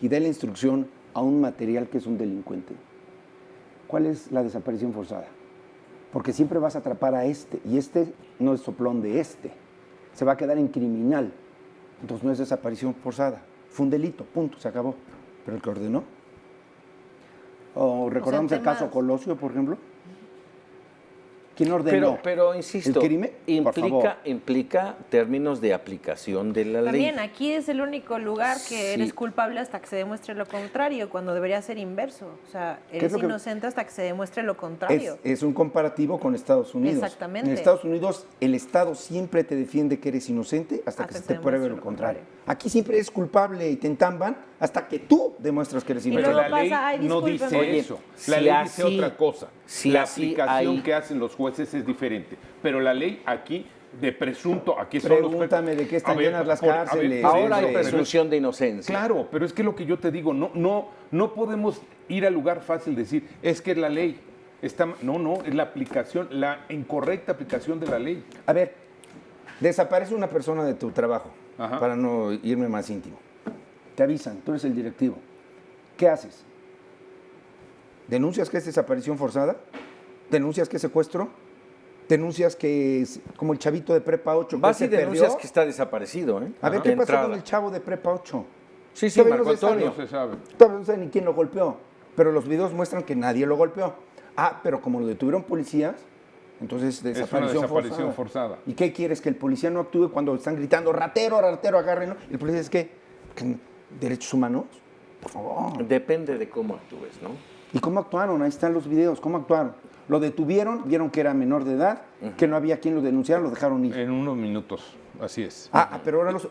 y da la instrucción a un material que es un delincuente, ¿cuál es la desaparición forzada? Porque siempre vas a atrapar a este, y este no es soplón de este. Se va a quedar en criminal. Entonces no es desaparición forzada. Fue un delito, punto, se acabó. Pero el que ordenó. O recordamos el caso Colosio, por ejemplo. ¿Quién ordenó? Pero insisto, ¿el crimen? implica términos de aplicación de la ley. También aquí es el único lugar que eres culpable hasta que se demuestre lo contrario, cuando debería ser inverso. O sea, eres inocente hasta que se demuestre lo contrario. Es un comparativo con Estados Unidos. Exactamente. En Estados Unidos, el Estado siempre te defiende que eres inocente hasta que se te pruebe lo contrario. Aquí siempre eres culpable y te entamban hasta que tú demuestras que eres inocente. Pero la ley no dice eso. La ley dice otra cosa. La aplicación que hacen los jueces es diferente. Pero la ley aquí, de presunto, aquí son Pregúntame de qué están llenas las cárceles. Ahora hay presunción de inocencia. Claro, pero es que lo que yo te digo, no podemos ir al lugar fácil de decir, es que la ley está... No, es la aplicación, la incorrecta aplicación de la ley. A ver, desaparece una persona de tu trabajo, para no irme más íntimo. Te avisan, tú eres el directivo. ¿Qué haces? ¿Denuncias que es desaparición forzada? ¿Denuncias que es secuestro? ¿Denuncias que es como el chavito de Prepa 8? Vas y denuncias que está desaparecido, A ver, ¿qué pasó con el chavo de Prepa 8? Sí, Marco Antonio. No se sabe. Todavía no sabe ni quién lo golpeó, pero los videos muestran que nadie lo golpeó. Pero como lo detuvieron policías, entonces desaparición forzada. ¿Y qué quieres? ¿Que el policía no actúe cuando están gritando ratero, ratero, agárrenlo? ¿Y el policía es qué? ¿Derechos humanos? Por favor. Depende de cómo actúes, ¿no? ¿Y cómo actuaron? Ahí están los videos. ¿Cómo actuaron? Lo detuvieron, vieron que era menor de edad, que no había quien lo denunciara, lo dejaron ir. En unos minutos, así es. Pero ahora los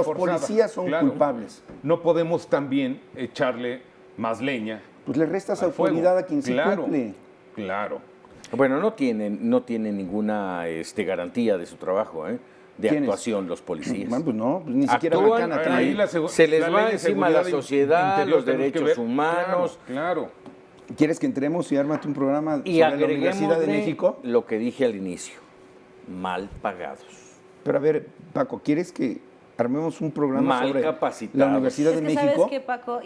policías son culpables. No podemos también echarle más leña. Pues le restas autoridad a quien sí cumple. Claro. Bueno, no tienen ninguna garantía de su trabajo, de actuación los policías. Bueno, pues no, pues ni siquiera actúan, se les va encima la sociedad, los derechos humanos. Claro. ¿Quieres que entremos y ármate un programa sobre la Universidad de México? Lo que dije al inicio, mal pagados. Pero a ver, Paco, ¿quieres que armemos un programa Mal sobre capacitados. la Universidad de Es que México. ¿sabes qué, Paco?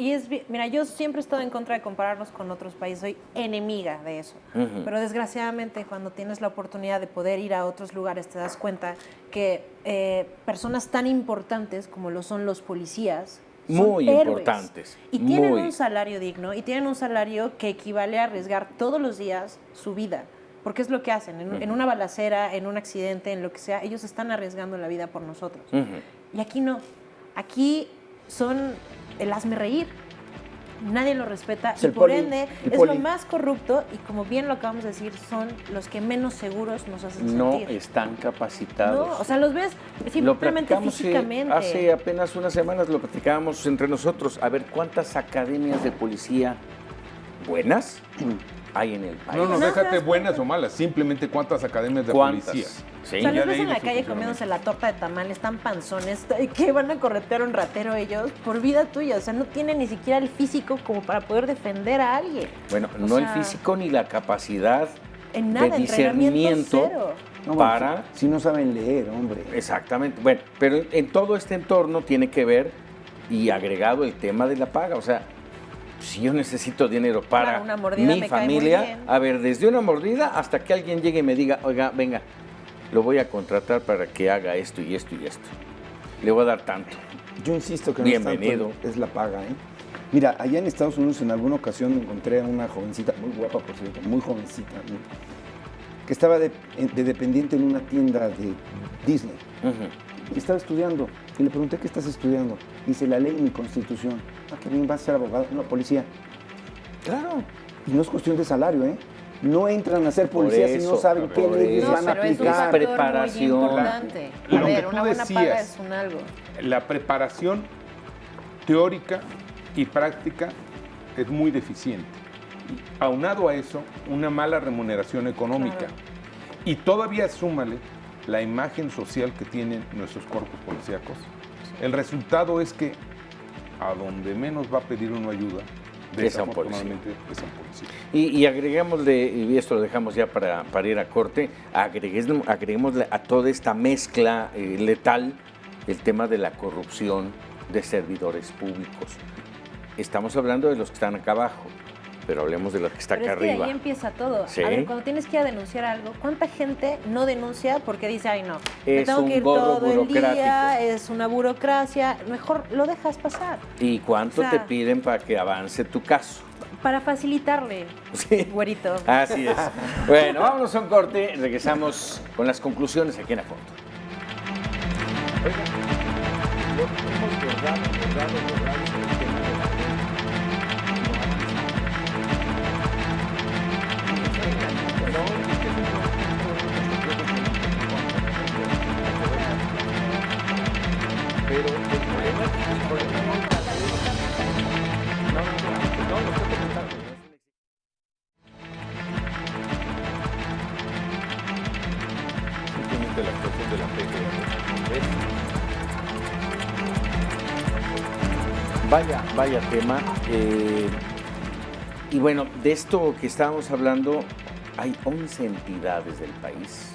Mira, yo siempre he estado en contra de compararnos con otros países, soy enemiga de eso. Pero desgraciadamente cuando tienes la oportunidad de poder ir a otros lugares te das cuenta que personas tan importantes como lo son los policías, son Muy héroes. importantes. Y tienen Muy. un salario digno y tienen un salario que equivale a arriesgar todos los días su vida. Porque es lo que hacen. En una balacera, en un accidente, en lo que sea, ellos están arriesgando la vida por nosotros. Y aquí no. Aquí son el hazme reír. Nadie lo respeta. Es Y el por poli, ende, el es poli. lo más corrupto y como bien lo acabamos de decir, son los que menos seguros nos hacen No sentir. están capacitados. No, o sea, los ves Lo simplemente platicamos físicamente. hace apenas unas semanas, lo platicábamos entre nosotros. A ver, ¿cuántas academias de policía buenas hay en el país? No, No, déjate ¿te das buenas cuenta? o malas, simplemente cuántas academias de ¿Cuántas? policía. Sí. O sea, Ya los de ves ahí en de la su calle funcionamiento. comiéndose la torta de tamales, tan panzones, que van a corretear a un ratero ellos por vida tuya. O sea, no tienen ni siquiera el físico como para poder defender a alguien. Bueno, O no el sea, físico ni la capacidad En nada, de entrenamiento discernimiento cero. No, bueno, para... si no saben leer, hombre. Exactamente. Bueno, pero en todo este entorno tiene que ver y agregado el tema de la paga. O sea, si yo necesito dinero para Claro, una mordida mi me cae muy familia, bien. a ver, desde una mordida hasta que alguien llegue y me diga, oiga, venga, lo voy a contratar para que haga esto y esto y esto. Le voy a dar tanto. Yo insisto que Bienvenido. no es tanto, es la paga, ¿eh? Mira, allá en Estados Unidos en alguna ocasión encontré a una jovencita, muy guapa por cierto, muy jovencita, ¿no? Que estaba de dependiente en una tienda de Disney. Y estaba estudiando. Y le pregunté, ¿qué estás estudiando? Dice, la ley y mi constitución. Ah, qué bien, vas a ser abogado. No, policía. Claro. Y no es cuestión de salario, ¿eh? No entran a ser policías si no eso, saben qué por leyes eso. van a pero es un aplicar. factor Preparación. muy importante. Lo A que ver, tú una buena paga decías. es un algo. La preparación teórica y práctica es muy deficiente. Y aunado a eso, una mala remuneración económica. Claro. Y todavía súmale la imagen social que tienen nuestros cuerpos policíacos. El resultado es que a donde menos va a pedir uno ayuda, Es a un policía. desafortunadamente es a un policía. Y agreguémosle, y esto lo dejamos ya para ir a corte, agreguémosle a toda esta mezcla letal el tema de la corrupción de servidores públicos. Estamos hablando de los que están acá abajo, pero hablemos de los que están Pero acá es que arriba. ahí empieza todo. Sí. A ver, cuando tienes que ir a denunciar algo, ¿cuánta gente no denuncia porque dice, ay no, me Es tengo un que ir gorro todo el día, burocrático. es una burocracia, mejor lo dejas pasar ¿Y cuánto O sea, te piden para que avance tu caso? para facilitarle, Sí. güerito. Así es. Bueno, vámonos a un corte, regresamos con las conclusiones aquí en A Fondo. Oigan, hemos bordado sobre el tema de la pero el problema no es no, lo estoy comentando. Simplemente la actuación de la PGR. Vaya tema. Y bueno, de esto que estábamos hablando, hay 11 entidades del país.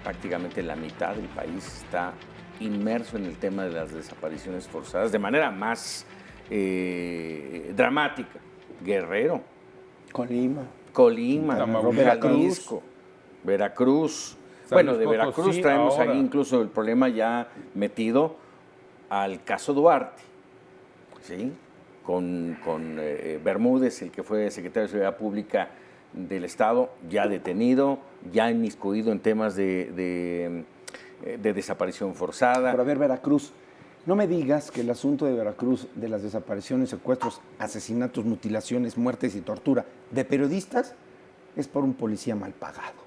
Prácticamente la mitad del país está inmerso en el tema de las desapariciones forzadas de manera más dramática. Guerrero, Colima. Tamaulipas, Jalisco, Veracruz. San Bueno, Luis de Veracruz Potosí traemos ahora. ahí incluso el problema ya metido al caso Duarte, ¿sí? Con Bermúdez, el que fue secretario de Seguridad Pública del Estado, ya detenido, ya inmiscuido en temas de desaparición forzada. Pero a ver, Veracruz, no me digas que el asunto de Veracruz, de las desapariciones, secuestros, asesinatos, mutilaciones, muertes y tortura de periodistas, es por un policía mal pagado.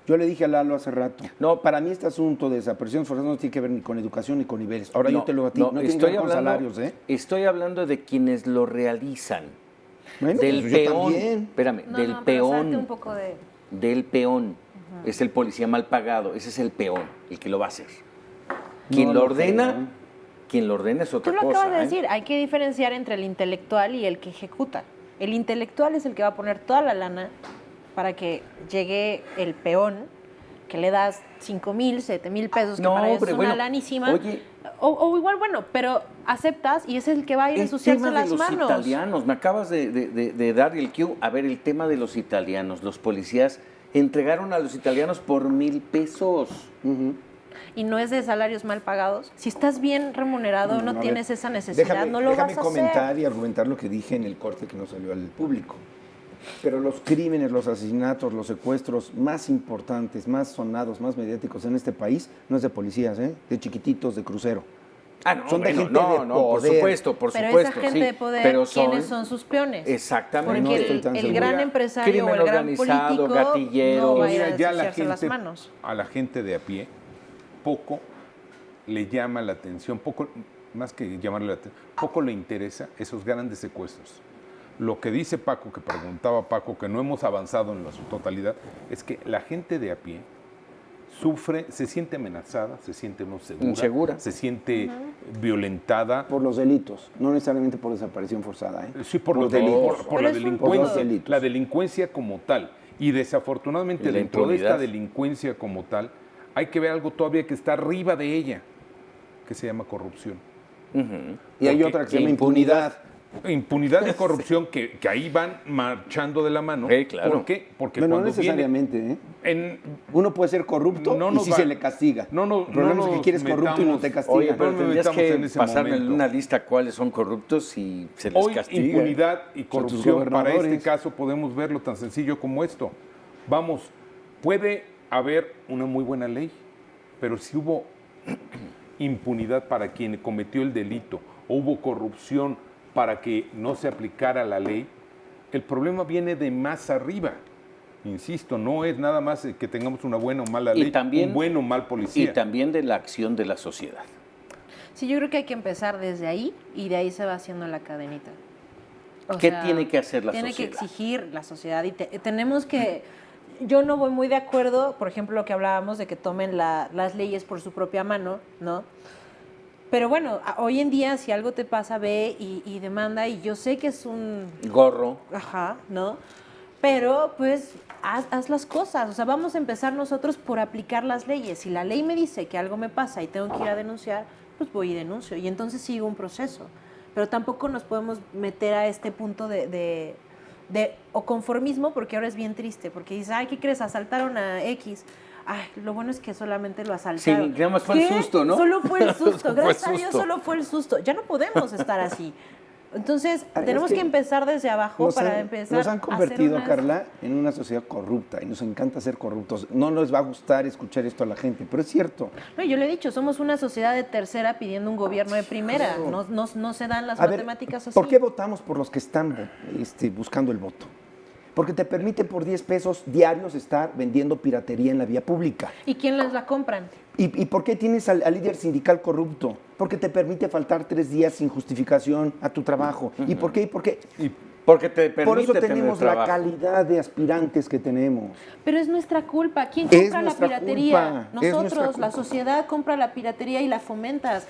Yo le dije a Lalo hace rato, No. para mí este asunto de desaparición forzada no tiene que ver ni con educación ni con niveles. Ahora yo te lo digo a ti, no tiene que ver con salarios, ¿eh? Estoy hablando de quienes lo realizan. Bueno, Del pues yo peón, también. espérame, No, del no, pero salte peón. un poco de... Del peón. Es el policía mal pagado, ese es el peón, el que lo va a hacer. Quien No lo lo ordena, creo. quien lo ordena es otra Tú lo cosa. acabas de ¿eh? decir, hay que diferenciar entre el intelectual y el que ejecuta. El intelectual es el que va a poner toda la lana para que llegue el peón, que le das 5,000, 7,000 pesos, que No, para ellos pero es bueno, una lanísima. oye. O igual, bueno, pero aceptas y es el que va a ir a El ensuciarse tema de las los manos. italianos, me acabas de dar el cue. A ver, el tema de los italianos, los policías entregaron a los italianos por 1,000 pesos. Y no es de salarios mal pagados. Si estás bien remunerado, no a ver, tienes esa necesidad, no lo vas a hacer. Déjame comentar y argumentar lo que dije en el corte que no salió al público. Pero los crímenes, los asesinatos, los secuestros más importantes, más sonados, más mediáticos en este país, no es de policías, de chiquititos de crucero. Ah, no, Son de gente de por poder. supuesto, por Pero supuesto. esa gente sí, de poder, pero ¿quiénes son sus peones? Exactamente. No Porque estoy tan el seguro. gran empresario Crimen o el gran organizado, político gatilleros. no va a ir a Mira, ya ensuciarse las manos. a la gente de a pie, poco le llama la atención, poco, más que llamarle la atención, poco le interesa esos grandes secuestros. Lo que dice Paco, que preguntaba Paco, que no hemos avanzado en su totalidad, es que la gente de a pie sufre, se siente amenazada, se siente no segura, Insegura. se siente violentada. Por los delitos, no necesariamente por desaparición forzada. Sí, por los delitos. por Pero la es un delincuencia, por los delitos. la delincuencia como tal. Y desafortunadamente Y la dentro de esta impunidad. delincuencia como tal, hay que ver algo todavía que está arriba de ella, que se llama corrupción. Y hay Porque otra que se llama impunidad. Impunidad y corrupción que ahí van marchando de la mano. Sí, claro. ¿Por qué? Porque Bueno, no cuando necesariamente. viene Uno puede ser corrupto No y nos sí va- se le castiga. no nos- El problema no es que nos quieres corrupto y no te metamos- castiga. Oye, pero no tendrías estamos en que ese pasarme momento. una lista cuáles son corruptos y se les hoy castiga. impunidad y tus corrupción para gobernadores. este caso podemos verlo tan sencillo como esto. Vamos, puede haber una muy buena ley, pero si hubo impunidad para quien cometió el delito o hubo corrupción para que no se aplicara la ley, el problema viene de más arriba. Insisto, no es nada más que tengamos una buena o mala Y ley, también- un buen o mal Y policía. también de la acción de la sociedad. Sí, yo creo que hay que empezar desde ahí y de ahí se va haciendo la cadenita. O ¿Qué sea, tiene que hacer la tiene sociedad? que exigir la sociedad y tenemos que... Yo no voy muy de acuerdo, por ejemplo, lo que hablábamos de que tomen las leyes por su propia mano, ¿no? Pero bueno, hoy en día si algo te pasa, ve y demanda, y yo sé que es un... Gorro. Ajá, ¿no? Pero pues haz las cosas, o sea, vamos a empezar nosotros por aplicar las leyes. Si la ley me dice que algo me pasa y tengo que ir a denunciar, pues voy y denuncio, y entonces sigo un proceso. Pero tampoco nos podemos meter a este punto de o conformismo, porque ahora es bien triste, porque dices, ay, ¿qué crees? Asaltaron a X. Ay, lo bueno es que solamente lo asaltaron. Sí, nada más fue el ¿Qué? susto, ¿no? Solo fue el susto, Fue gracias a Dios susto. solo fue el susto. Ya no podemos estar así. Entonces, Es tenemos que que empezar desde abajo para empezar nos han a convertido, hacer unas- Carla, en una sociedad corrupta y nos encanta ser corruptos. No les va a gustar escuchar esto a la gente, pero es cierto. No, yo le he dicho, somos una sociedad de tercera pidiendo un gobierno de primera. No se dan las A ver, matemáticas así. ¿por qué votamos por los que están buscando el voto? Porque te permite por 10 pesos diarios estar vendiendo piratería en la vía pública. ¿Y quién les la compran? ¿Y por qué tienes al líder sindical corrupto? Porque te permite faltar 3 días sin justificación a tu trabajo. ¿Y por qué? Porque te permite Por eso tener tenemos la trabajo. calidad de aspirantes que tenemos. Pero es nuestra culpa. ¿Quién Es compra la nuestra piratería? culpa, es nuestra Nosotros, la culpa. sociedad compra la piratería y la fomentas.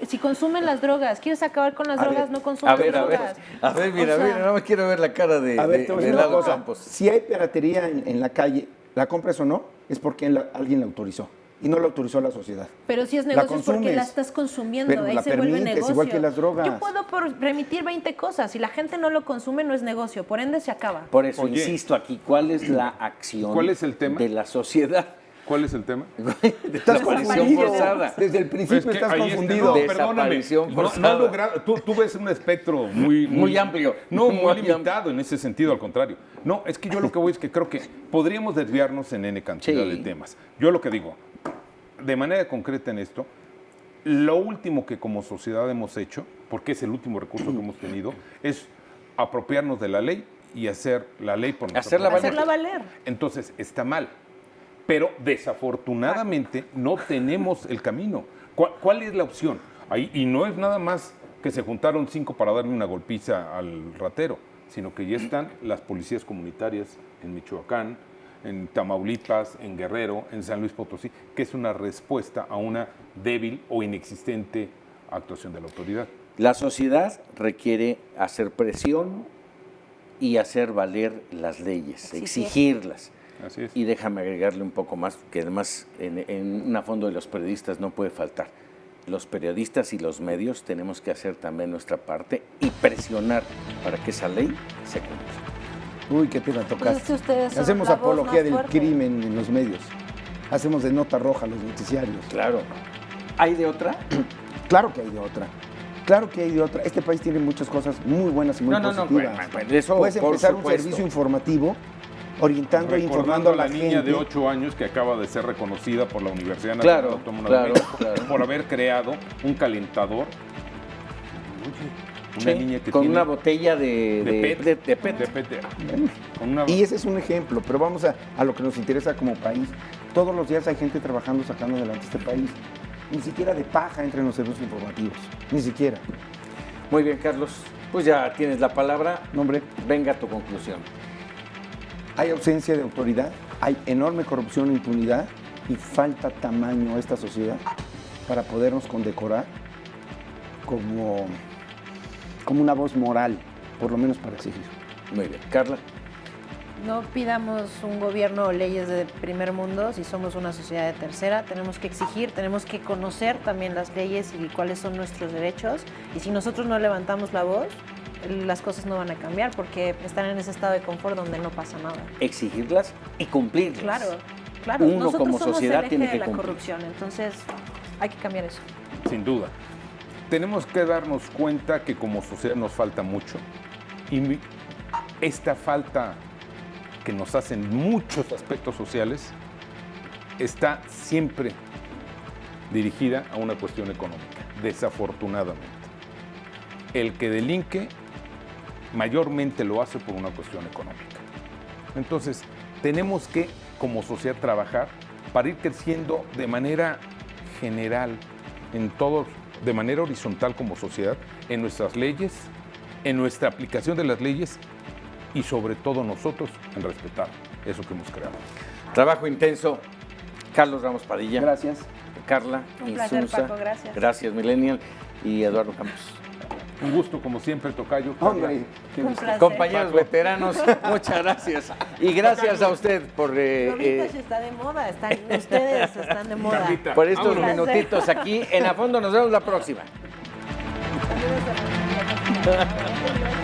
Si consumen las drogas, ¿quieres acabar con las A drogas? ver, No consumen A ver, drogas. mira, O sea, mira, no me quiero ver la cara de, A ver, te voy a decir una Lalo cosa. Campos. Si hay piratería en la calle, la compres o no, es porque alguien la autorizó. Y no la autorizó la sociedad. Pero si es La negocio es porque consumes, la estás consumiendo, pero ahí la se vuelve permites, negocio. igual que las drogas. Yo puedo remitir 20 cosas, si la gente no lo consume no es negocio, por ende se acaba. Por eso Oye. insisto aquí, ¿cuál es la acción ¿Cuál es el tema? de la sociedad? ¿Cuál es el tema? Estás Desaparición confundido. forzada. Desde el principio Es que estás ahí confundido. no, perdóname. Desaparición No forzada. logra- tú ves un espectro muy amplio. No, muy Muy limitado en ese sentido, al contrario. No, es que yo lo que voy es que creo que podríamos desviarnos en N cantidad Sí. de temas. Yo lo que digo, de manera concreta en esto, lo último que como sociedad hemos hecho, porque es el último recurso que hemos tenido, es apropiarnos de la ley y hacer la ley por nuestra Hacerla propia Hacerla valer. entonces, está mal. Pero desafortunadamente no tenemos el camino. ¿Cuál es la opción? Ahí, y no es nada más que se juntaron 5 para darle una golpiza al ratero, sino que ya están las policías comunitarias en Michoacán, en Tamaulipas, en Guerrero, en San Luis Potosí, que es una respuesta a una débil o inexistente actuación de la autoridad. La sociedad requiere hacer presión y hacer valer las leyes, Sí, sí. exigirlas. Así es. Y déjame agregarle un poco más, que además en un fondo de los periodistas no puede faltar. Los periodistas y los medios tenemos que hacer también nuestra parte y presionar para que esa ley se cumpla. Uy, qué tema tocaste. Pues es que ustedes son Hacemos la voz apología más del fuerte. crimen en los medios. Hacemos de nota roja los noticiarios. Claro. ¿Hay de otra? Claro que hay de otra. Claro que hay de otra. Este país tiene muchas cosas muy buenas y muy positivas. bueno, eso, Puedes por empezar un supuesto. servicio informativo orientando e Recordando informando a la niña gente. de 8 años que acaba de ser reconocida por la Universidad Claro, Nacional Autónoma claro, de México claro. por haber creado un calentador. Una Sí, niña que con tiene una botella de PET. de PET. Con una- Y ese es un ejemplo, pero vamos a lo que nos interesa como país. Todos los días hay gente trabajando, sacando adelante este país. Ni siquiera de paja entre los servicios informativos. Ni siquiera. Muy bien, Carlos. Pues ya tienes la palabra. No, hombre, Venga tu conclusión. hay ausencia de autoridad, hay enorme corrupción e impunidad y falta tamaño a esta sociedad para podernos condecorar como una voz moral, por lo menos para exigir. Muy bien. Carla. No pidamos un gobierno o leyes de primer mundo si somos una sociedad de tercera. Tenemos que exigir, tenemos que conocer también las leyes y cuáles son nuestros derechos. Y si nosotros no levantamos la voz, las cosas no van a cambiar porque están en ese estado de confort donde no pasa nada. Exigirlas y cumplirlas. Claro, claro. Uno Nosotros como somos sociedad el eje tiene de que la cumplir. corrupción, entonces hay que cambiar eso. Sin duda. Tenemos que darnos cuenta que como sociedad nos falta mucho y esta falta que nos hacen muchos aspectos sociales está siempre dirigida a una cuestión económica, desafortunadamente. El que delinque mayormente lo hace por una cuestión económica. Entonces, tenemos que, como sociedad, trabajar para ir creciendo de manera general, en todos, de manera horizontal como sociedad, en nuestras leyes, en nuestra aplicación de las leyes y sobre todo nosotros en respetar eso que hemos creado. Trabajo intenso. Carlos Ramos Padilla. Gracias. Carla Un placer, Insunza. Paco, gracias. Gracias, Millennial. Y Eduardo Campos. Un gusto, como siempre, tocayo. Carla. Hombre, qué Un gusto. placer. Compañeros Paco. veteranos, muchas gracias. Y gracias a usted por, Lo vintage está de moda, ustedes están de moda. Carlita, por estos Un placer. minutitos aquí en A Fondo. Nos vemos la próxima. Saludos a-